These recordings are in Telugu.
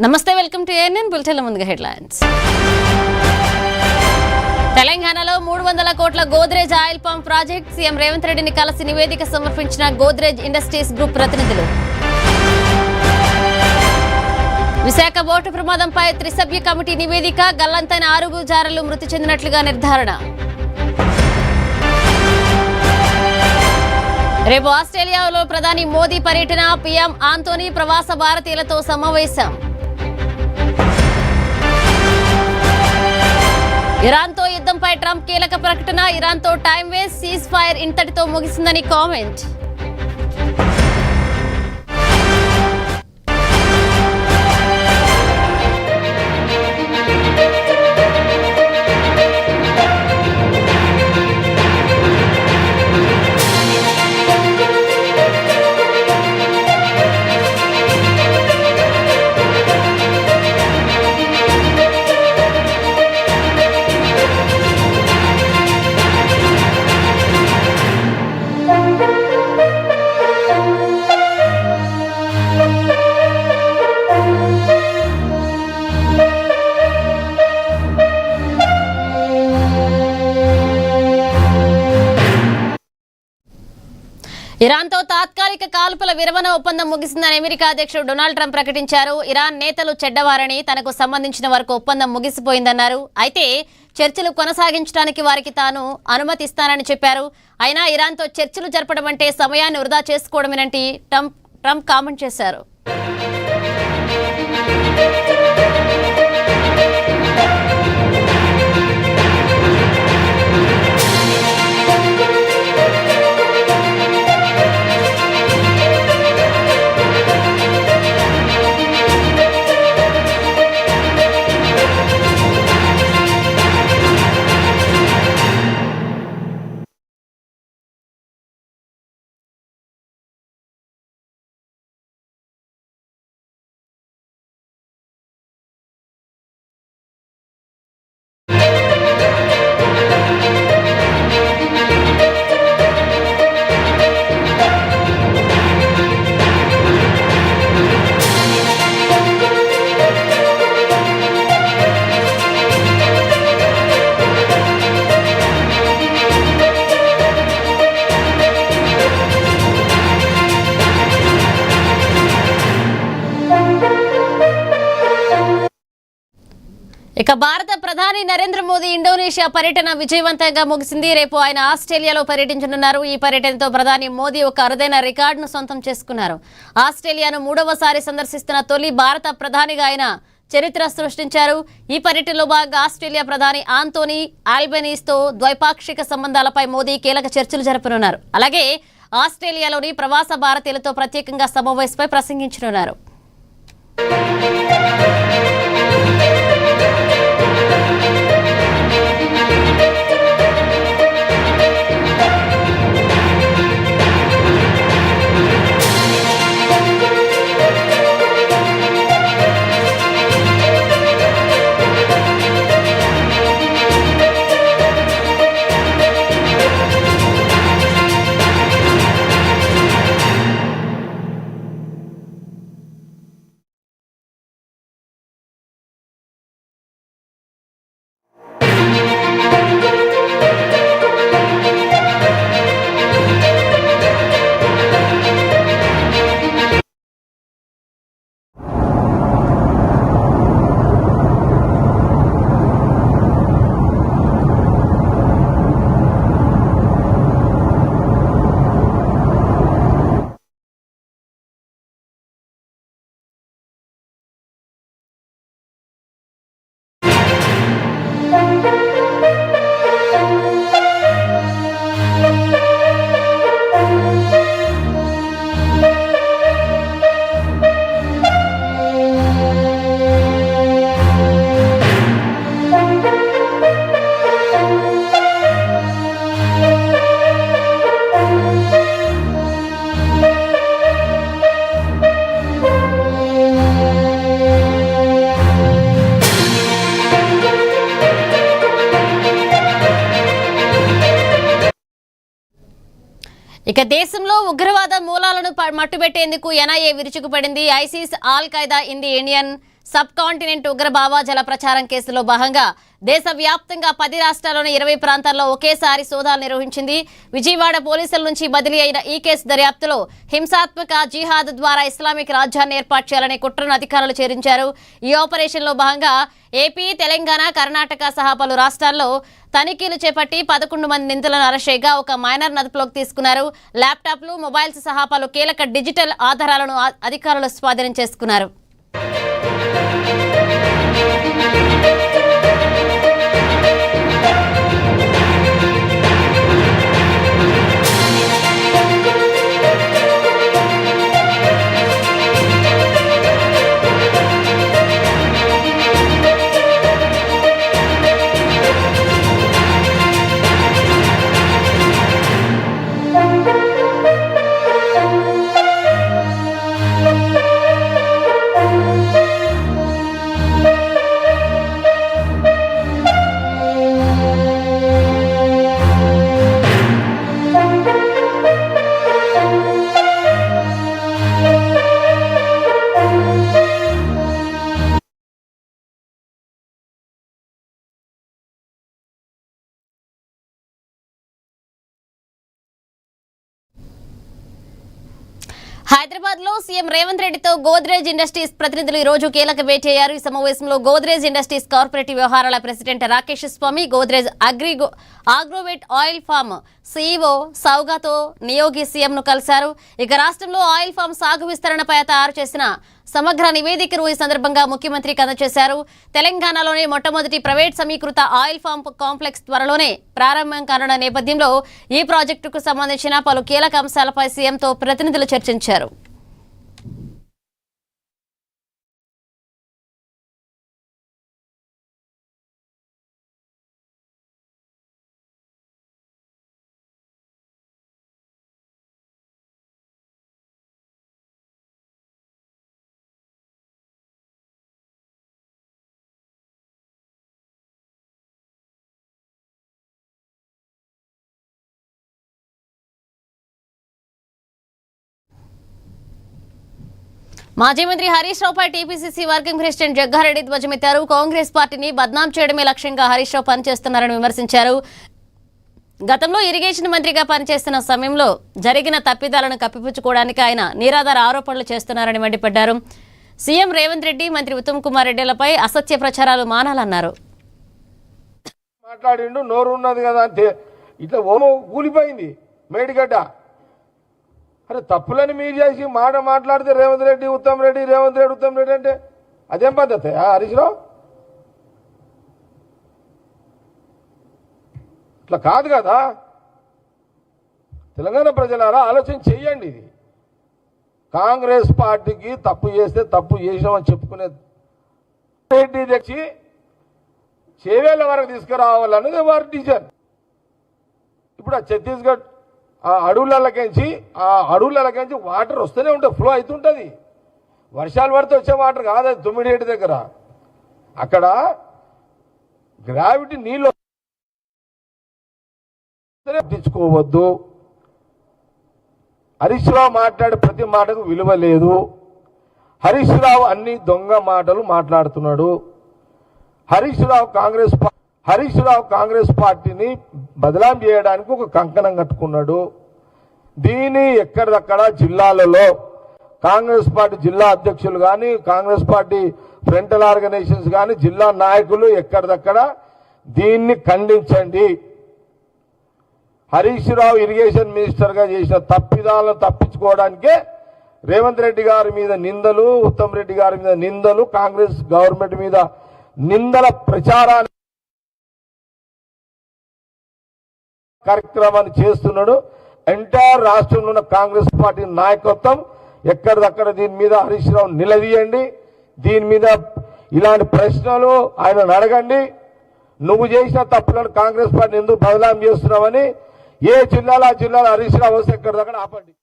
నమస్తే, వెల్కమ్ టు ఏఎన్ఎన్ బులెటిన్ల ముందుగా హెడ్లైన్స్. తెలంగాణలో 300 కోట్ల Godrej oil pump project. CM Revanth రెడ్డిని కలిసి నివేదిక సమర్పించిన గోద్రేజ్ ఇండస్ట్రీస్ గ్రూప్ ప్రతినిధులు. విశాఖ బోటు ప్రమాదంపై త్రిసభ్య కమిటీ నివేదిక. గల్లంతైన 6 జారలు మృతి చెందినట్లుగా నిర్ధారణ. రేపు ఆస్ట్రేలియాలో ప్రధాని మోదీ పర్యటన. పీఎం ఆంటోనీ ప్రవాస భారతీయులతో సమావేశం. ఇరాన్తో యుద్ధంపై ట్రంప్ కీలక ప్రకటన. ఇరాన్తో టైం వేస్ట్, సీజ్ ఫైర్ ఇంతటితో ముగిసిందని కామెంట్. ఇరాన్తో తాత్కాలిక కాల్పుల విరమణ ఒప్పందం ముగిసిందని అమెరికా అధ్యక్షుడు డొనాల్డ్ ట్రంప్ ప్రకటించారు. ఇరాన్ నేతలు చెడ్డవారని, తనకు సంబంధించిన వరకు ఒప్పందం ముగిసిపోయిందన్నారు. అయితే చర్చలు కొనసాగించడానికి వారికి తాను అనుమతి ఇస్తానని చెప్పారు. అయినా ఇరాన్తో చర్చలు జరపడం అంటే సమయాన్ని వృధా చేసుకోవడమేనంటే ట్రంప్ కామెంట్ చేశారు. ఇక భారత ప్రధాని నరేంద్ర మోదీ ఇండోనేషియా పర్యటన విజయవంతంగా ముగిసింది. రేపు ఆయన ఆస్ట్రేలియాలో పర్యటించనున్నారు. ఈ పర్యటనతో ప్రధాని మోదీ ఒక అరుదైన రికార్డును సొంతం చేసుకున్నారు. ఆస్ట్రేలియాను 3వసారి సందర్శిస్తున్న తొలి భారత ప్రధానిగా ఆయన చరిత్ర సృష్టించారు. ఈ పర్యటనలో భాగంగా ఆస్ట్రేలియా ప్రధాని ఆంటోనీ ఆల్బనీస్తో ద్వైపాక్షిక సంబంధాలపై మోదీ కీలక చర్చలు జరపనున్నారు. అలాగే ఆస్ట్రేలియాలోని ప్రవాస భారతీయులతో ప్రత్యేకంగా సమావేశంపై ప్రసంగించనున్నారు. ఇక దేశంలో ఉగ్రవాద మూలాలను మట్టుబెట్టేందుకు ఎన్ఐఏ విరుచుకుపడింది. ISIS, al Qaeda in the Indian subcontinent ఉగ్ర భావాజాల ప్రచారం కేసులో భాగంగా దేశవ్యాప్తంగా 10 రాష్ట్రాల్లోని 20 ప్రాంతాల్లో ఒకేసారి సోదాలు నిర్వహించింది. విజయవాడ పోలీసుల నుంచి బదిలీ అయిన ఈ కేసు దర్యాప్తులో హింసాత్మక జిహాద్ ద్వారా ఇస్లామిక్ రాజ్యాన్ని ఏర్పాటు చేయాలనే కుట్రను అధికారులు చేరించారు. ఈ ఆపరేషన్లో భాగంగా ఏపీ, తెలంగాణ, కర్ణాటక సహా పలు రాష్ట్రాల్లో తనిఖీలు చేపట్టి 11 మంది నిందితులను అరెస్ట్ చేయగా ఒక మైనర్ అదుపులోకి తీసుకున్నారు. ల్యాప్టాప్లు, మొబైల్స్ సహా పలు కీలక డిజిటల్ ఆధారాలను అధికారులు స్వాధీనం చేసుకున్నారు. హైదరాబాద్ లో సీఎం రేవంత్ రెడ్డితో గోద్రేజ్ ఇండస్ట్రీస్ ప్రతినిధులు ఈ రోజు కీలక భేటీ అయ్యారు. ఈ సమావేశంలో గోద్రేజ్ ఇండస్ట్రీస్ కార్పొరేటివ్ వ్యవహారాల president Rakesh Swamy, Godrej Agrovet oil palm CEO Sougata Niyogi సీఎంను కలిశారు. ఇక రాష్ట్రంలో ఆయిల్ ఫామ్ సాగు విస్తరణపై తయారు చేసిన సమగ్ర నివేదికను ఈ సందర్భంగా ముఖ్యమంత్రికి అందజేశారు. తెలంగాణలోనే మొట్టమొదటి ప్రైవేట్ సమీకృత ఆయిల్ ఫామ్ కాంప్లెక్స్ త్వరలోనే ప్రారంభం కానున్న నేపథ్యంలో ఈ ప్రాజెక్టుకు సంబంధించిన పలు కీలక అంశాలపై సీఎంతో ప్రతినిధులు చర్చించారు. మాజీ మంత్రి హరీష్ రావుపై టీపీసీసీ వర్కింగ్ ప్రెసిడెంట్ జగ్గారెడ్డి ధ్వజమెత్తారు. కాంగ్రెస్ పార్టీని బద్నాం చేయడమే లక్ష్యంగా హరీష్ రావు పనిచేస్తున్నారని విమర్శించారు. గతంలో ఇరిగేషన్ మంత్రిగా పనిచేస్తున్న సమయంలో జరిగిన తప్పిదాలను కప్పిపుచ్చుకోవడానికి ఆయన నిరాధార ఆరోపణలు చేస్తున్నారని మండిపడ్డారు. సీఎం రేవంత్ రెడ్డి, మంత్రి ఉత్తమ్ కుమార్ రెడ్డిలపై అసత్య ప్రచారాలు మానాలన్నారు. మాట్లాడిండు, నోరు ఉన్నది కదా అంటే ఇట్లా ఓమో కూలిపోయింది మేడిగడ్డ. అరే తప్పులని మీరు చేసి మాట్లాడితే రేవంత్ రెడ్డి, ఉత్తమ్ రెడ్డి, రేవంత్ రెడ్డి, ఉత్తమ్ రెడ్డి అంటే అదేం పద్ధతి హరీష్ రావు? ఇట్లా కాదు కదా. తెలంగాణ ప్రజలారా ఆలోచన చెయ్యండి. ఇది కాంగ్రెస్ పార్టీకి తప్పు చేస్తే తప్పు చేసినామని చెప్పుకునేది రెడ్డి తెచ్చి చేవేళ్ల వరకు తీసుకురావాలన్నది వారి డిసిజన్. ఇప్పుడు ఆ ఛత్తీస్గఢ్ ఆ అడవులకి వాటర్ వస్తూనే ఉంటుంది, ఫ్లో అవుతుంటుంది. వర్షాలు పడితే వచ్చే వాటర్ కాదు అది. తుమ్మిడిహేటి దగ్గర అక్కడ గ్రావిటీ నీళ్ళు తెచ్చుకోవద్దు. హరీష్ రావు మాట్లాడే ప్రతి మాటకు విలువ లేదు. హరీష్ రావు అన్ని దొంగ మాటలు మాట్లాడుతున్నాడు. హరీష్ రావు కాంగ్రెస్ పార్టీని బదలాం చేయడానికి ఒక కంకణం కట్టుకున్నాడు. దీని ఎక్కడిదక్కడ జిల్లాలలో కాంగ్రెస్ పార్టీ జిల్లా అధ్యక్షులు కానీ, కాంగ్రెస్ పార్టీ ఫ్రంటల్ ఆర్గనైజేషన్స్ కానీ, జిల్లా నాయకులు ఎక్కడిదక్కడ దీన్ని ఖండించండి. హరీష్ రావు ఇరిగేషన్ మినిస్టర్ గా చేసిన తప్పిదాలను తప్పించుకోవడానికే రేవంత్ రెడ్డి గారి మీద నిందలు, ఉత్తమ్ రెడ్డి గారి మీద నిందలు, కాంగ్రెస్ గవర్నమెంట్ మీద నిందల ప్రచారాన్ని కార్యక్రమాన్ని చేస్తున్నాడు. ఎంటైర్ రాష్ట్రంలో ఉన్న కాంగ్రెస్ పార్టీ నాయకత్వం ఎక్కడిదక్కడ దీని మీద హరీష్ రావు నిలదీయండి. దీని మీద ఇలాంటి ప్రశ్నలు ఆయన అడగండి. నువ్వు చేసిన తప్పులను కాంగ్రెస్ పార్టీ ఎందుకు బదలాం చేస్తున్నావని ఏ జిల్లాలో ఆ జిల్లాలో హరీష్ రావు వస్తే ఎక్కడిదక్కడ ఆపండి.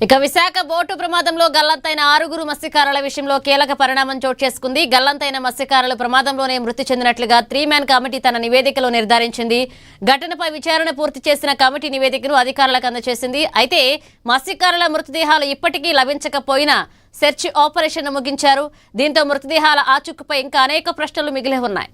ఇక విశాఖ బోటు ప్రమాదంలో గల్లంతైన 6 మత్స్యకారుల విషయంలో కీలక పరిణామం చోటు చేసుకుంది. గల్లంతైన మత్స్యకారులు ప్రమాదంలోనే మృతి చెందినట్లుగా 3-మ్యాన్ కమిటీ తన నివేదికలో నిర్ధారించింది. ఘటనపై విచారణ పూర్తి చేసిన కమిటీ నివేదికను అధికారులకు అందజేసింది. అయితే మత్స్యకారుల మృతదేహాలు ఇప్పటికీ లభించకపోయినా సెర్చ్ ఆపరేషన్ ముగించారు. దీంతో మృతదేహాల ఆచూకీపై ఇంకా అనేక ప్రశ్నలు మిగిలి ఉన్నాయి.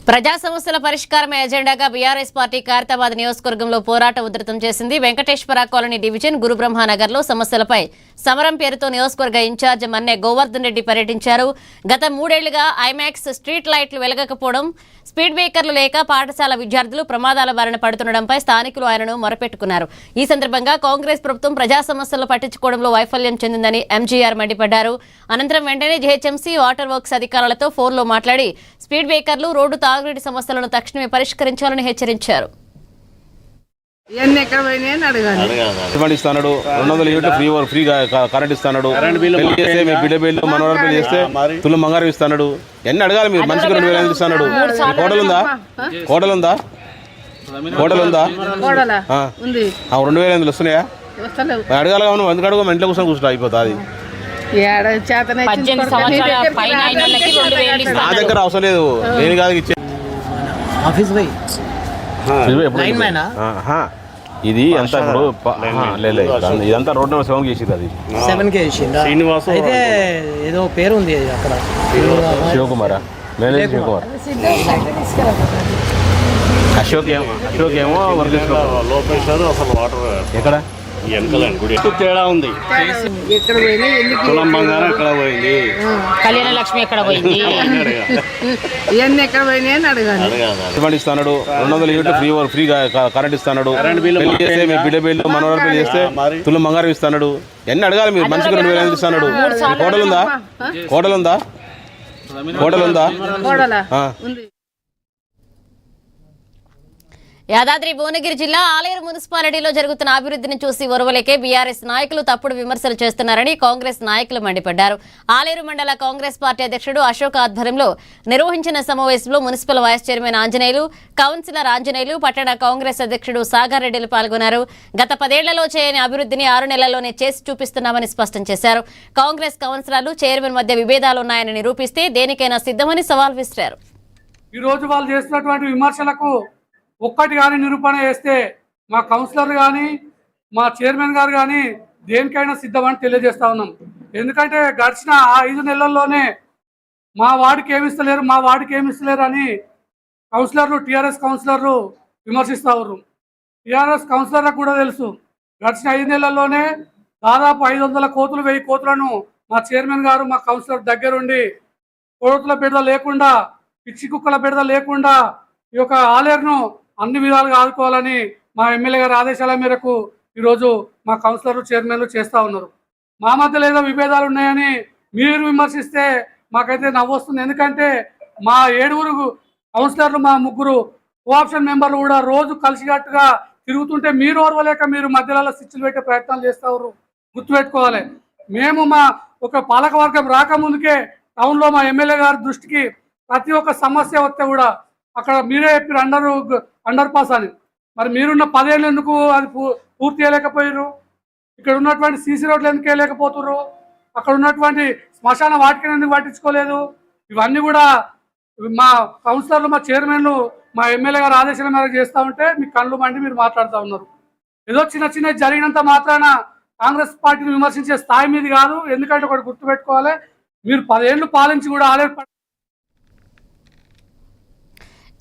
ప్రజా సమస్యల పరిష్కారమే ఎజెండాగా బీఆర్ఎస్ పార్టీ ఖైరతాబాద్ నియోజకవర్గంలో పోరాటం ఉధృతం చేసింది. వెంకటేశ్వర కాలనీ డివిజన్ గురుబ్రహ్మనగర్ లో సమస్యలపై సమరం పేరుతో నియోజకవర్గ ఇన్ఛార్జ్ మన్నె గోవర్ధన్ రెడ్డి పర్యటించారు. గత 3 ఏళ్లుగా ఐమాక్స్ స్ట్రీట్ లైట్లు వెలగకపోవడం, స్పీడ్ బ్రేకర్లు లేక పాఠశాల విద్యార్థులు ప్రమాదాల బారిన పడుతుండడంపై స్థానికులు ఆయనను మొరపెట్టుకున్నారు. ఈ సందర్భంగా కాంగ్రెస్ ప్రభుత్వం ప్రజా సమస్యలు పట్టించుకోవడంలో వైఫల్యం చెందిందని ఎంజీఆర్ మండిపడ్డారు. అనంతరం వెంటనే జీహెచ్ఎంసీ వాటర్ వర్క్స్ అధికారులతో ఫోన్లో మాట్లాడి స్పీడ్ బ్రేకర్లు, రోడ్డు తాగునీటి సమస్యలను తక్షణమే పరిష్కరించాలని హెచ్చరించారు. ఇస్తాడు 200 యూనిట్ ఫ్రీ కరెంట్ ఇస్తాడు. బిడ్డ బిల్లు మనోహర్ పెళ్లి చేస్తే తులు బంగారం ఇస్తాడు. ఎన్ని అడగాలి మీరు? మనిషికి 2000 ఇస్తాడు. కోడలు ఉందా? కోడలు ఉందా? కోడలు ఉందా? 2500 వస్తున్నాయా? అడగాలి కావు. ఎందుకు అడుగు? ఇంట్లో కూర్చొని కూర్చుంటా అయిపోతుంది. నా దగ్గర అవసరం లేదు. నేను కాదు ఇచ్చే ఇది అంతా ఇప్పుడు ఇదంతా రోడ్ నెంబర్ 7 చేసింది. అది 7కే శ్రీనివాస్ అయితే ఏదో పేరు ఉంది అక్కడ. శివకుమారా? మేనేజర్ శివకుమార్. అశోక్ ఏమో లోపేష్ అసలు వాటర్ ఎక్కడ తేడా ఉంది. తులం బంగారం ఎక్కడ పోయింది? కళ్యాణ లక్ష్మి ఎక్కడ పోయింది? ఇవన్నీ ఎక్కడ పోయినాయి అని అడగాలి. ఇస్తాడు. 200 యూనిట్ ఫ్రీ కరెంట్ ఇస్తాడు. పెళ్లి చేస్తే బిడ్డ బిల్లు మనోహర్ పెళ్లి చేస్తే తులం బంగారం ఇస్తాడు. ఎన్ని అడగాలి మీరు? మనిషికి 2000 ఇస్తాడు. కోడలు ఉందా? కోడలు ఉందా? కోడలు ఉందా? యాదాద్రి భువనగిరి జిల్లా ఆలేరు మున్సిపాలిటీలో జరుగుతున్న అభివృద్ధిని చూసి ఒరవలేకే బీఆర్ఎస్ నాయకులు తప్పుడు విమర్శలు చేస్తున్నారని కాంగ్రెస్ నాయకులు మండిపడ్డారు. ఆలేరు మండల కాంగ్రెస్ పార్టీ అధ్యక్షుడు అశోక్ ఆధ్వర్యంలో నిర్వహించిన సమావేశంలో municipal vice chairman Anjaneyulu, councillor Anjaneyulu, పట్టణ కాంగ్రెస్ అధ్యక్షుడు సాగర్ రెడ్డిలు పాల్గొన్నారు. గత 10 ఏళ్లలో చేయని అభివృద్ధిని 6 నెలల్లోనే చేసి చూపిస్తున్నామని స్పష్టం చేశారు. కాంగ్రెస్ కౌన్సిలర్లు, చైర్మన్ మధ్య విభేదాలున్నాయని నిరూపిస్తే దేనికైనా సిద్ధమని సవాల్ విసిరారు. ఈ రోజు వాళ్ళు చేస్తున్నటువంటి విమర్శలకు ఒక్కటి కానీ నిరూపణ చేస్తే మా కౌన్సిలర్ కానీ మా చైర్మన్ గారు కానీ దేనికైనా సిద్ధమని తెలియజేస్తా ఉన్నాం. ఎందుకంటే గడిచిన 5 నెలల్లోనే మా వార్డుకి ఏమిస్తలేరు అని కౌన్సిలర్లు, టీఆర్ఎస్ కౌన్సిలర్లు విమర్శిస్తూ ఉన్నారు. టీఆర్ఎస్ కౌన్సిలర్లకు కూడా తెలుసు గడిచిన 5 నెలల్లోనే దాదాపు 500 కోతులు 1000 కోతులను మా చైర్మన్ గారు మా కౌన్సిలర్ దగ్గరుండి కోతుల బిడద లేకుండా, పిచ్చి కుక్కల బిడద లేకుండా ఈ యొక్క ఆలేరును అన్ని విధాలుగా ఆదుకోవాలని మా ఎమ్మెల్యే గారి ఆదేశాల మేరకు ఈరోజు మా కౌన్సిలర్లు, చైర్మన్లు చేస్తూ ఉన్నారు. మా మధ్యలో ఏదో విభేదాలు ఉన్నాయని మీరు విమర్శిస్తే మాకైతే నవ్వొస్తుంది. ఎందుకంటే మా 7 కౌన్సిలర్లు, మా 3 కోఆప్షన్ మెంబర్లు కూడా రోజు కలిసికట్టుగా తిరుగుతుంటే మీరు ఓర్వలేక మీరు మధ్యలో స్విచ్లు పెట్టే ప్రయత్నాలు చేస్తూ ఉన్నారు. గుర్తుపెట్టుకోవాలి, మేము మా ఒక పాలకవర్గం రాకముందుకే టౌన్లో మా ఎమ్మెల్యే గారి దృష్టికి ప్రతి ఒక్క సమస్య వస్తే కూడా అక్కడ మీరే చెప్పారు అండర్ పాస్ అని. మరి మీరున్న 10 ఏళ్ళు ఎందుకు అది పూర్తి చేయలేకపోయారు? ఇక్కడ ఉన్నటువంటి సీసీ రోడ్లు ఎందుకు వేయలేకపోతున్నారు? అక్కడ ఉన్నటువంటి శ్మశాన వాటికను ఎందుకు పట్టించుకోలేదు? ఇవన్నీ కూడా మా కౌన్సిలర్లు, మా చైర్మన్లు, మా ఎమ్మెల్యే గారు ఆదేశాల మేరకు చేస్తూ ఉంటే మీ కళ్ళు మండి మీరు మాట్లాడుతూ ఉన్నారు. ఏదో చిన్న జరిగినంత మాత్రాన కాంగ్రెస్ పార్టీని విమర్శించే స్థాయి మీది కాదు. ఎందుకంటే ఒకటి గుర్తుపెట్టుకోవాలి, మీరు 10 ఏళ్ళు పాలించి కూడా ఆల్రెడీ.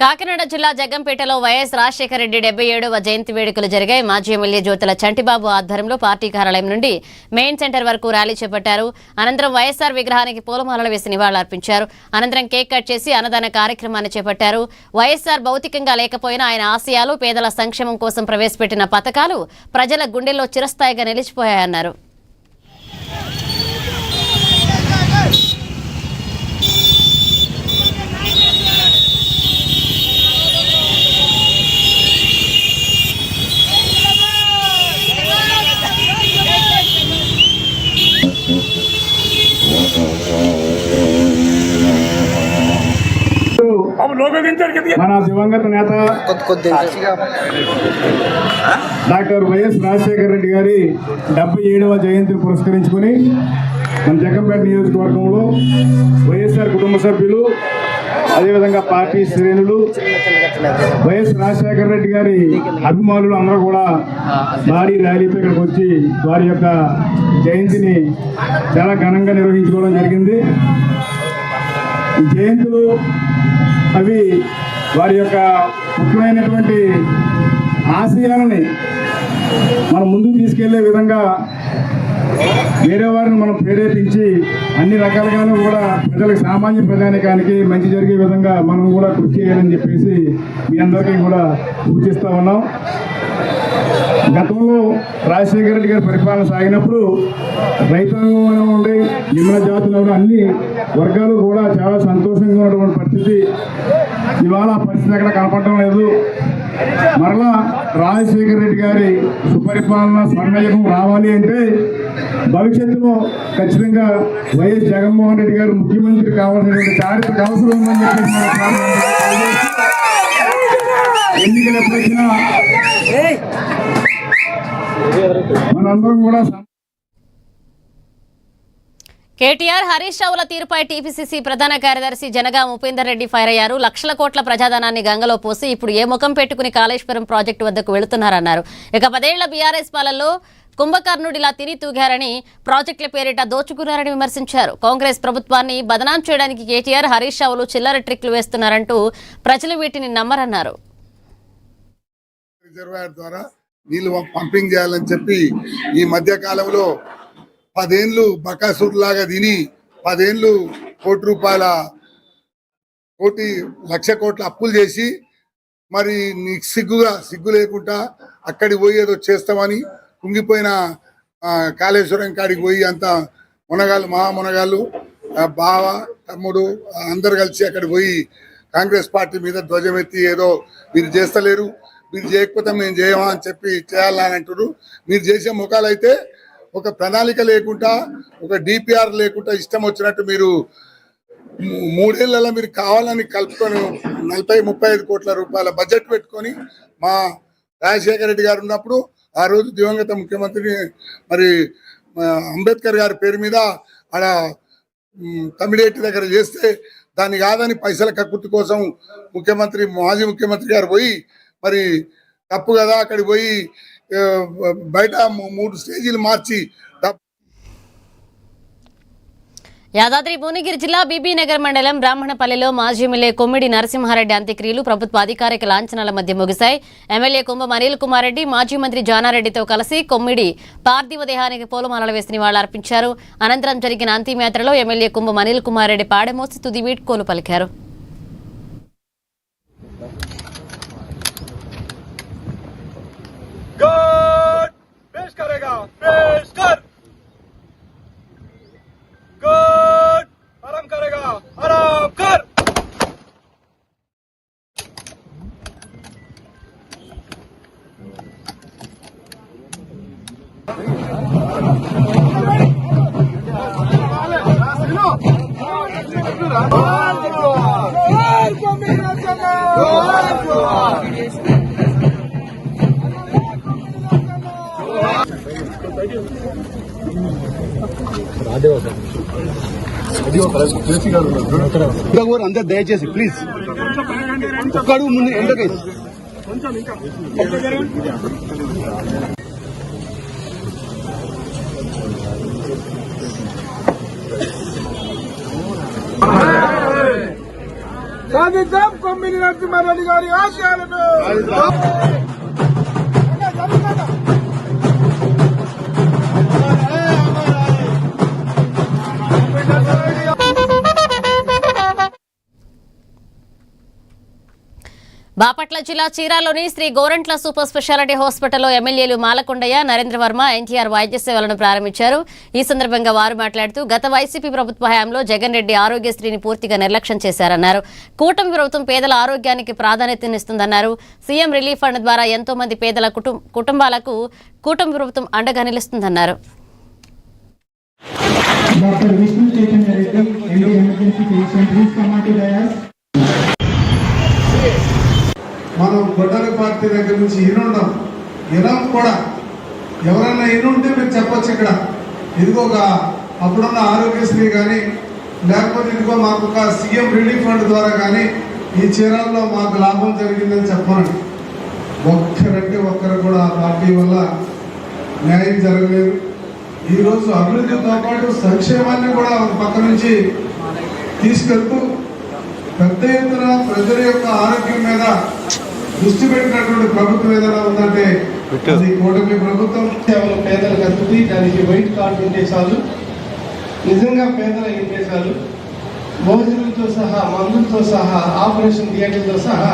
కాకినాడ జిల్లా జగ్గంపేటలో వైఎస్ రాజశేఖర రెడ్డి 77వ జయంతి వేడుకలు జరిగాయి. మాజీ ఎమ్మెల్యే జ్యోతుల చంటిబాబు ఆధ్వర్యంలో పార్టీ కార్యాలయం నుండి మెయిన్ సెంటర్ వరకు ర్యాలీ చేపట్టారు. అనంతరం వైఎస్ఆర్ విగ్రహానికి పూలమాలలు వేసి నివాళులర్పించారు. అనంతరం కేక్ కట్ చేసి అన్నదాన కార్యక్రమాన్ని చేపట్టారు. వైఎస్ఆర్ భౌతికంగా లేకపోయినా ఆయన ఆశయాలు, పేదల సంక్షేమం కోసం ప్రవేశపెట్టిన పథకాలు ప్రజల గుండెల్లో చిరస్థాయిగా నిలిచిపోయాయన్నారు. మన దివంగత నేత డాక్టర్ వైఎస్ రాజశేఖర రెడ్డి గారి 77వ జయంతిని పురస్కరించుకుని మన జగ్గంపేట నియోజకవర్గంలో వైఎస్ఆర్ కుటుంబ సభ్యులు, అదేవిధంగా పార్టీ శ్రేణులు, వైఎస్ రాజశేఖర రెడ్డి గారి అభిమానులు అందరూ కూడా భారీ ర్యాలీతో ఇక్కడికి వచ్చి వారి యొక్క జయంతిని చాలా ఘనంగా నిర్వహించుకోవడం జరిగింది. ఈ జయంతులు అవి వారి యొక్క ముఖ్యమైనటువంటి ఆశయాలని మనం ముందుకు తీసుకెళ్లే విధంగా వేరే వారిని మనం ప్రేరేపించి అన్ని రకాలుగాను కూడా ప్రజలకు, సామాన్య ప్రజానికానికి మంచి జరిగే విధంగా మనం కూడా కృషి చేయాలని చెప్పేసి మీ అందరికీ కూడా సూచిస్తూ ఉన్నాం. గతంలో రాజశేఖర రెడ్డి గారి పరిపాలన సాగినప్పుడు రైతాంగం ఉండి నిమ్న జాతులు అన్ని వర్గాలు కూడా చాలా సంతోషంగా ఉన్నటువంటి పరిస్థితి. ఇవాళ ఆ పరిస్థితి ఎక్కడ కనపడటం లేదు. మరలా రాజశేఖర రెడ్డి గారి సుపరిపాలన స్వర్ణయుగం రావాలి అంటే భవిష్యత్తులో ఖచ్చితంగా వైఎస్ జగన్మోహన్ రెడ్డి గారు ముఖ్యమంత్రి కావాల్సినటువంటి చారిత్రక అవసరం ఉందని చెప్పేసి ఎన్నికలు ఎప్పుడైనా మనందరం కూడా. కేటీఆర్, హరీష్ రావుల తీరుపై టీపీసీసీ ప్రధాన కార్యదర్శి జనగాం ఉపేందర్ రెడ్డి ఫైర్ అయ్యారు. లక్షల కోట్ల ప్రజాధనాన్ని గంగలో పోసి ఇప్పుడు ఏ ముఖం పెట్టుకుని కాళేశ్వరం ప్రాజెక్టు వద్దకు వెళుతున్నారన్నారు. ఇక 10 ఏళ్ల బీఆర్ఎస్ పాలనలో కుంభకర్ణుడిలా తిని తూగారని, ప్రాజెక్టుల పేరిట దోచుకున్నారని విమర్శించారు. కాంగ్రెస్ ప్రభుత్వాన్ని బదనాం చేయడానికి కేటీఆర్, హరీష్ రావులు చిల్లర ట్రిక్లు వేస్తున్నారంటూ ప్రజలు వీటిని నమ్మరన్నారు. రిజర్వాయర్ ద్వారా నీళ్లు పంపింగ్ చేయాలని చెప్పి ఈ మధ్య కాలంలో 10 ఏళ్ళు బకాసురులాగా తిని 10 ఏళ్ళు లక్ష కోట్ల అప్పులు చేసి మరి నీకు సిగ్గు లేకుండా అక్కడికి పోయి ఏదో చేస్తామని కుంగిపోయిన కాళేశ్వరం కాడికి పోయి అంత మునగాళ్ళు, మహామునగాళ్ళు, బావ, తమ్ముడు అందరు కలిసి అక్కడికి పోయి కాంగ్రెస్ పార్టీ మీద ధ్వజమెత్తి ఏదో మీరు చేస్తలేరు, మీరు చేయకపోతే మేము చేయమా అని చెప్పి చేయాలని అంటారు. మీరు చేసే ముఖాలు అయితే ఒక ప్రణాళిక లేకుండా, ఒక డిపిఆర్ లేకుండా ఇష్టం వచ్చినట్టు మీరు 3 ఏళ్లలో మీరు కావాలని కలుపుకొని 40-35 కోట్ల రూపాయల బడ్జెట్ పెట్టుకొని మా రాజశేఖర రెడ్డి గారు ఉన్నప్పుడు ఆ రోజు దివంగత ముఖ్యమంత్రి మరి అంబేద్కర్ గారి పేరు మీద ఆడ తమిళేటి దగ్గర చేస్తే దాన్ని కాదని పైసల కక్కుర్తి కోసం మాజీ ముఖ్యమంత్రి గారు పోయి మరి తప్పు కదా అక్కడికి పోయి బయట 3 స్టేజీలు మార్చి. యాదాద్రి భువనగిరి జిల్లా బీబీనగర్ మండలం బ్రాహ్మణపల్లిలో మాజీ ఎమ్మెల్యే కొమ్మిడి నరసింహారెడ్డి అంత్యక్రియలు ప్రభుత్వ అధికారిక లాంఛనాల మధ్య ముగిశాయి. ఎమ్మెల్యే కుంభం అనిల్ కుమార్ రెడ్డి మాజీ మంత్రి జానారెడ్డితో కలిసి కొమ్మిడి పార్థివ దేహానికి పూలమాలలు వేసి నివాళులర్పించారు. అనంతరం జరిగిన అంతిమయాత్రలో ఎమ్మెల్యే కుంభం అనిల్ కుమార్ రెడ్డి పాడమోసి తుది వీడ్కోలు పలికారు. అందరు దయచేసి ప్లీజ్ ఒక్కడు ముందు ఎంతకైతే సాధిద్దాం కొమ్మిది నరసింహారెడ్డి గారి ఆశయాలను. బాపట్ల జిల్లా చీరాలోని శ్రీ గోరంట్ల సూపర్ స్పెషాలిటీ హాస్పిటల్లో ఎమ్మెల్యేలు మాలకొండయ్య, నరేంద్ర వర్మ ఎన్టీఆర్ వైద్య సేవలను ప్రారంభించారు. ఈ సందర్భంగా వారు మాట్లాడుతూ గత వైసీపీ ప్రభుత్వ హయాంలో జగన్ రెడ్డి ఆరోగ్యశ్రీని పూర్తిగా నిర్లక్ష్యం చేశారన్నారు. కూటమి ప్రభుత్వం పేదల ఆరోగ్యానికి ప్రాధాన్యతనిస్తుందన్నారు. సీఎం రిలీఫ్ ఫండ్ ద్వారా ఎంతో మంది పేదల కుటుంబాలకు కూటమి ప్రభుత్వం అండగా నిలుస్తుందన్నారు. మనం గొడ్డల పార్టీ దగ్గర నుంచి ఇనం కూడా ఎవరన్నా ఉంటే మీరు చెప్పొచ్చు. ఇక్కడ ఇదిగో అప్పుడున్న ఆరోగ్యశ్రీ కానీ లేకపోతే ఇదిగో మాకు ఒక సీఎం రిలీఫ్ ఫండ్ ద్వారా కానీ ఈ చీరాల్లో మాకు లాభం జరిగిందని చెప్పండి. ఒక్కరు కూడా ఆ పార్టీ వల్ల న్యాయం జరగలేదు. ఈరోజు అభివృద్ధితో పాటు సంక్షేమాన్ని కూడా ఒక పక్క నుంచి తీసుకెళ్తూ పెద్ద ఎత్తున ప్రజల యొక్క ఆరోగ్యం మీద దృష్టి పెట్టినటువంటి ప్రభుత్వం ఏదైనా ఉందంటే అది కూటమి ప్రభుత్వం. కేవలం పేదలకు అందుతుంది. దానికి వైట్ కార్డు ఉంటే చాలు, నిజంగా పేదలు అయితే చాలు. భోజనంతో సహా, మందులతో సహా, ఆపరేషన్ థియేటర్తో సహా,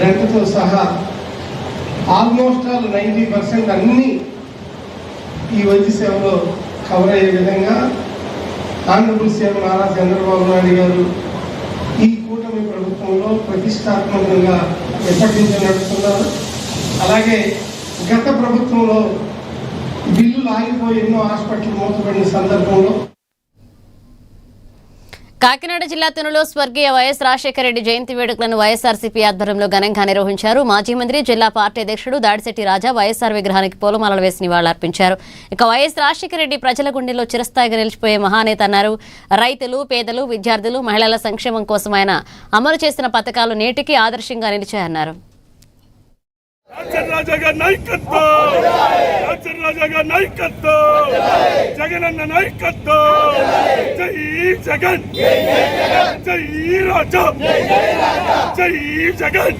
రెంట్తో సహా ఆల్మోస్ట్ ఆల్ 90% అన్నీ ఈ వైద్య సేవలో కవర్ అయ్యే విధంగా ఆనరబుల్ సీఎం నారా చంద్రబాబు నాయుడు గారు ఈ కూటమి ప్రభుత్వంలో ప్రతిష్టాత్మకంగా ఎప్పటి నుంచి నడుస్తున్నారు. అలాగే గత ప్రభుత్వంలో బిల్లులు ఆగిపోయి ఎన్నో హాస్పిటల్ మూతపడిన సందర్భంలో కాకినాడ జిల్లా తునులో స్వర్గీయ వైఎస్ రాజశేఖర రెడ్డి జయంతి వేడుకలను వైఎస్ఆర్సీపీ ఆధ్వర్యంలో ఘనంగా నిర్వహించారు. మాజీ మంత్రి, జిల్లా పార్టీ అధ్యక్షుడు దాడిశెట్టి రాజా వైఎస్ఆర్ విగ్రహానికి పూలమాలలు వేసి నివాళులర్పించారు. ఇక వైఎస్ రాజశేఖర రెడ్డి ప్రజల గుండెల్లో చిరస్థాయిగా నిలిచిపోయే మహానేత అన్నారు. రైతులు, పేదలు, విద్యార్థులు, మహిళల సంక్షేమం కోసం ఆయన అమలు చేసిన పథకాలు నేటికి ఆదర్శంగా నిలిచాయన్నారు. జగనన్న నాయకత్వం, జై జగన్, జై రాజా, జై జగన్.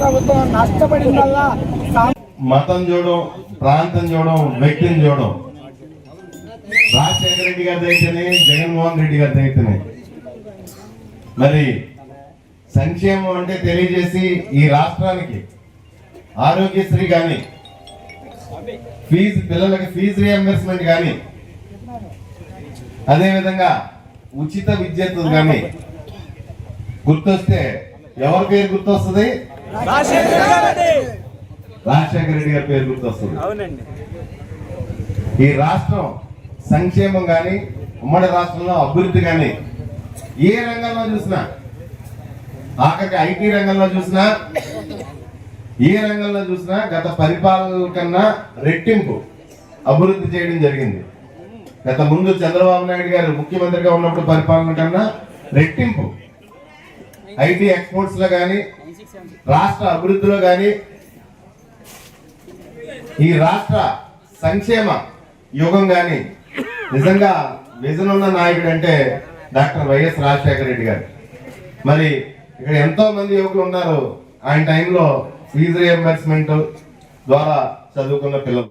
ప్రభుత్వం నష్టపడిందల్లా మతం చూడడం, ప్రాంతం చూడడం, వ్యక్తిని చూడడం. రాజశేఖర రెడ్డి గారి అయితేనే, జగన్మోహన్ రెడ్డి గారి అయితేనే మరి సంక్షేమం అంటే తెలియజేసి ఈ రాష్ట్రానికి ఆరోగ్యశ్రీ కానీ, పిల్లలకి ఫీజు రియంబర్స్మెంట్ కానీ, అదేవిధంగా ఉచిత విద్యుత్ కానీ గుర్తొస్తే ఎవరి పేరు గుర్తొస్తుంది? రాజశేఖర రెడ్డి గారి పేరు గుర్తొస్తుంది. ఈ రాష్ట్రం సంక్షేమం కానీ, ఉమ్మడి రాష్ట్రంలో అభివృద్ధి కానీ ఏ రంగంలో చూసినా, ఆఖరికి ఐటీ రంగంలో చూసినా, ఏ రంగంలో చూసినా గత పరిపాలన కన్నా రెట్టింపు అభివృద్ధి చేయడం జరిగింది. గత ముందు చంద్రబాబు నాయుడు గారు ముఖ్యమంత్రిగా ఉన్నప్పుడు పరిపాలన కన్నా రెట్టింపు ఐటీ ఎక్స్పోర్ట్స్ లో కానీ, రాష్ట్ర అభివృద్ధిలో కానీ, ఈ రాష్ట్ర సంక్షేమ యుగం కానీ నిజంగా విజన్ ఉన్న నాయకుడు అంటే డాక్టర్ వైఎస్ రాజశేఖర రెడ్డి గారు. మరి ఇక్కడ ఎంతో మంది యువకులు ఉన్నారు. ఆయన టైంలో ఫీజు రియంబర్స్మెంట్ ద్వారా చదువుకున్న పిల్లలు.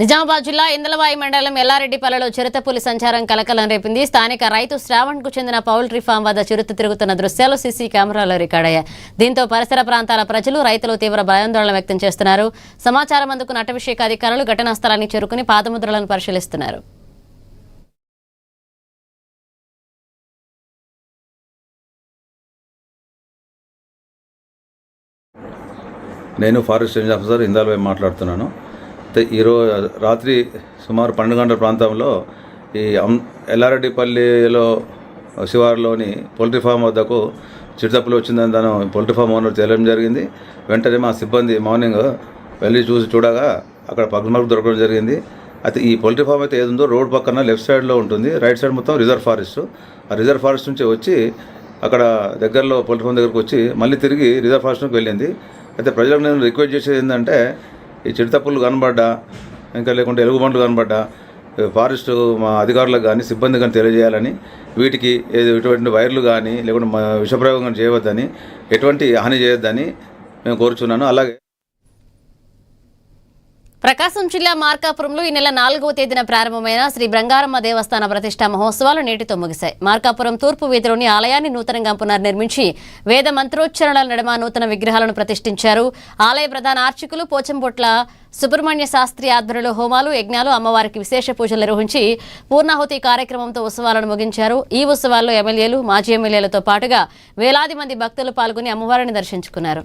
నిజామాబాద్ జిల్లా ఇందలవాయి మండలం ఎల్లారెడ్డిపల్లిలో చిరుతపులి సంచారం కలకలం రేపింది. స్థానిక రైతు శ్రావణ్ కు చెందిన పౌల్ట్రీ ఫామ్ వద్ద చిరుత తిరుగుతున్న దృశ్యాలు సీసీ కెమెరాలో రికార్డయ్యాయి. దీంతో పరిసర ప్రాంతాల ప్రజలు, రైతులు తీవ్ర భయాందోళన వ్యక్తం చేస్తున్నారు. సమాచారం అందుకున్న అటవీశాఖ అధికారులు ఘటనా స్థలానికి చేరుకుని పాదముద్రలను పరిశీలిస్తున్నారు. నేను ఫారెస్ట్ రేంజ్ ఆఫీసర్ ఇందాలపై మాట్లాడుతున్నాను. ఈరోజు రాత్రి సుమారు 12 గంటల ప్రాంతంలో ఈ ఎల్లారెడ్డిపల్లిలో శివారులోని పౌల్ట్రీ ఫామ్ వద్దకు చిరుతపులి వచ్చిందని దాని పౌల్ట్రీ ఫామ్ ఓనర్ తెలియడం జరిగింది. వెంటనే మా సిబ్బంది మార్నింగ్ వెళ్ళి చూడగా అక్కడ పగ్గుమరుగు దొరకడం జరిగింది. అయితే ఈ పౌల్ట్రీ ఫామ్ అయితే ఏదుందో రోడ్ పక్కన లెఫ్ట్ సైడ్లో ఉంటుంది, రైట్ సైడ్ మొత్తం రిజర్వ్ ఫారెస్ట్. ఆ రిజర్వ్ ఫారెస్ట్ నుంచి వచ్చి అక్కడ దగ్గరలో పౌల్ట్రీ ఫామ్ దగ్గరకు వచ్చి మళ్ళీ తిరిగి రిజర్వ్ ఫారెస్ట్కి వెళ్ళింది. అయితే ప్రజలకు నేను రిక్వెస్ట్ చేసేది ఏంటంటే, ఈ చిరుతపులు కనబడ్డా, ఇంకా లేకుంటే ఎలుగుబంట్లు కనబడ్డా ఫారెస్ట్ మా అధికారులకు కానీ సిబ్బంది కానీ తెలియజేయాలని, వీటికి ఎటువంటి వైర్లు కానీ లేకుంటే విషప్రయోగం కానీ చేయవద్దని, ఎటువంటి హాని చేయొద్దని మేము కోరుచున్నాను. అలాగే ప్రకాశం జిల్లా మార్కాపురంలో ఈ నెల 4వ తేదీన ప్రారంభమైన శ్రీ బృంగారమ్మ దేవస్థాన ప్రతిష్ఠా మహోత్సవాలు నేటితో ముగిశాయి. మార్కాపురం తూర్పు వీధిలోని ఆలయాన్ని నూతనంగా పునర్నిర్మించి వేద మంత్రోచ్చరణల నడుమ నూతన విగ్రహాలను ప్రతిష్ఠించారు. ఆలయ ప్రధాన అర్చకులు పోచంపొట్ల సుబ్రహ్మణ్య శాస్త్రి ఆధ్వర్యంలో హోమాలు, యజ్ఞాలు, అమ్మవారికి విశేష పూజలు నిర్వహించి పూర్ణాహుతి కార్యక్రమంతో ఉత్సవాలను ముగించారు. ఈ ఉత్సవాల్లో ఎమ్మెల్యేలు, మాజీ ఎమ్మెల్యేలతో పాటుగా వేలాది మంది భక్తులు పాల్గొని అమ్మవారిని దర్శించుకున్నారు.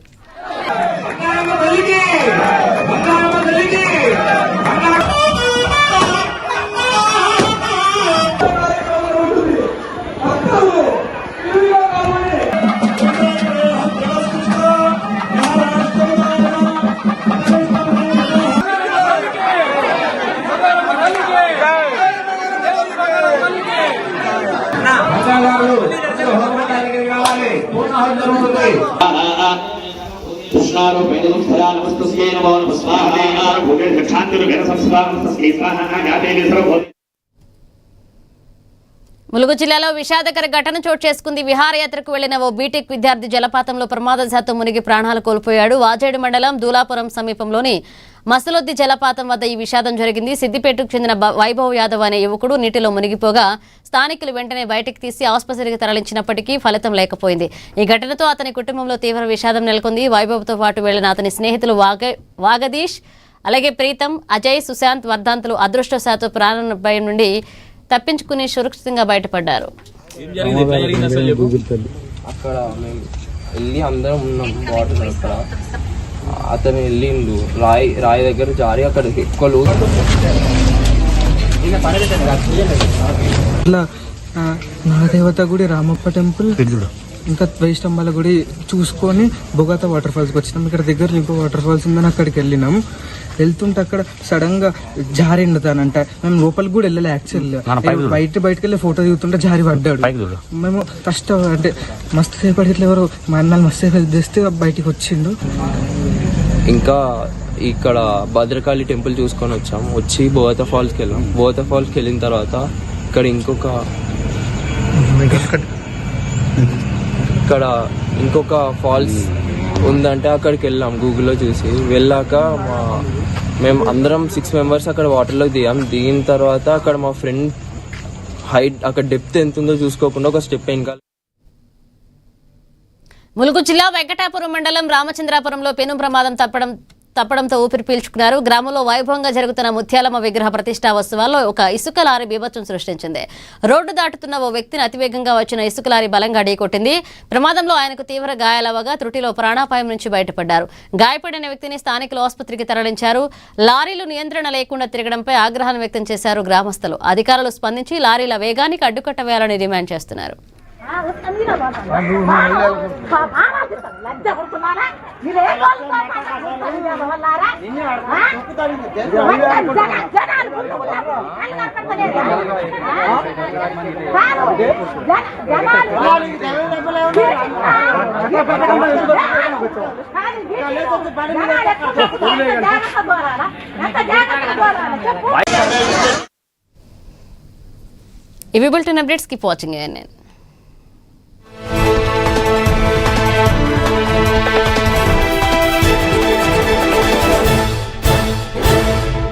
ములుగు జిల్లాలో విషాదకర ఘటన చోటు చేసుకుంది. విహారయాత్రకు వెళ్లిన ఓ బీటెక్ విద్యార్థి జలపాతంలో ప్రమాదవశాత్తు మునిగి ప్రాణాలు కోల్పోయాడు. వాజేడు మండలం దూలాపురం సమీపంలోని మసలొద్ది జలపాతం వద్ద ఈ విషాదం జరిగింది. సిద్దిపేటకు చెందిన వైభవ్ యాదవ్ అనే యువకుడు నీటిలో మునిగిపోగా స్థానికులు వెంటనే బయటకు తీసి ఆసుపత్రికి తరలించినప్పటికీ ఫలితం లేకపోయింది. ఈ ఘటనతో అతని కుటుంబంలో తీవ్ర విషాదం నెలకొంది. వైభవ్తో పాటు వెళ్లిన అతని స్నేహితులు వాగదీష్, అలాగే ప్రీతం, అజయ్, సుశాంత్, వర్ధాంతులు అదృష్టవశాత్తు ప్రాణభయం నుండి తప్పించుకుని సురక్షితంగా బయటపడ్డారు. అక్కడ మేము వెళ్ళి అందరం ఉన్నాం వాటర్. అక్కడ అతను వెళ్ళిండు రాయి దగ్గర జారి అక్కడ ఎక్కువ నాగదేవత గుడి, రామప్ప టెంపుల్, ఇంకా వైష్ణంబాల గుడి చూసుకొని బొగాత వాటర్ ఫాల్స్కి వచ్చినాం. ఇక్కడ దగ్గర ఇంకో వాటర్ ఫాల్స్ ఉందని అక్కడికి వెళ్ళినాం. వెళ్తుంటే అక్కడ సడన్ గా జారిండతానంట. మేము లోపలికి కూడా వెళ్ళలే. యాక్చువల్లీ బయటకు వెళ్ళి ఫోటో దిగుతుంటే జారి పడ్డాడు. మేము ఫస్ట్ అంటే మస్తు సేపటి ఇట్లా ఎవరు మా అన్నాళ్ళు మస్తు హెల్ప్ చేస్తే బయటికి వచ్చిండు. ఇంకా ఇక్కడ భద్రకాళి టెంపుల్ చూసుకొని వచ్చి బోగత ఫాల్స్కి వెళ్ళాం. బోగత ఫాల్స్కి వెళ్ళిన తర్వాత ఇక్కడ ఇంకొక ఫాల్స్ ఉందంటే అక్కడికి వెళ్ళాం గూగుల్లో చూసి. వెళ్ళాక మేము అందరం 6 మెంబర్స్ అక్కడ వాటర్లో దిగిన తర్వాత అక్కడ మా ఫ్రెండ్ హైట్ అక్కడ డెప్త్ ఎంత ఉందో చూసుకోకుండా ఒక స్టెప్ ఇంకా. ములుగు జిల్లా వెంకటాపురం మండలం రామచంద్రాపురంలో పెను ప్రమాదం తప్పడంతో ఊపిరి పీల్చుకున్నారు. గ్రామంలో వైభవంగా జరుగుతున్న ముత్యాలమ్మ విగ్రహ ప్రతిష్టా ఉత్సవాల్లో ఒక ఇసుక లారీ బీభత్సం సృష్టించింది. రోడ్డు దాటుతున్న ఓ వ్యక్తిని అతివేగంగా వచ్చిన ఇసుక లారీ బలంగా ఢీకొట్టింది. ప్రమాదంలో ఆయనకు తీవ్ర గాయాలవగా త్రుటిలో ప్రాణాపాయం నుంచి బయటపడ్డారు. గాయపడిన వ్యక్తిని స్థానికులు ఆసుపత్రికి తరలించారు. లారీలు నియంత్రణ లేకుండా తిరగడంపై ఆగ్రహాన్ని వ్యక్తం చేశారు గ్రామస్తులు. అధికారులు స్పందించి లారీల వేగానికి అడ్డుకట్ట వేయాలని డిమాండ్ చేస్తున్నారు. ఇవి bulletin updates. Keep watching ANN.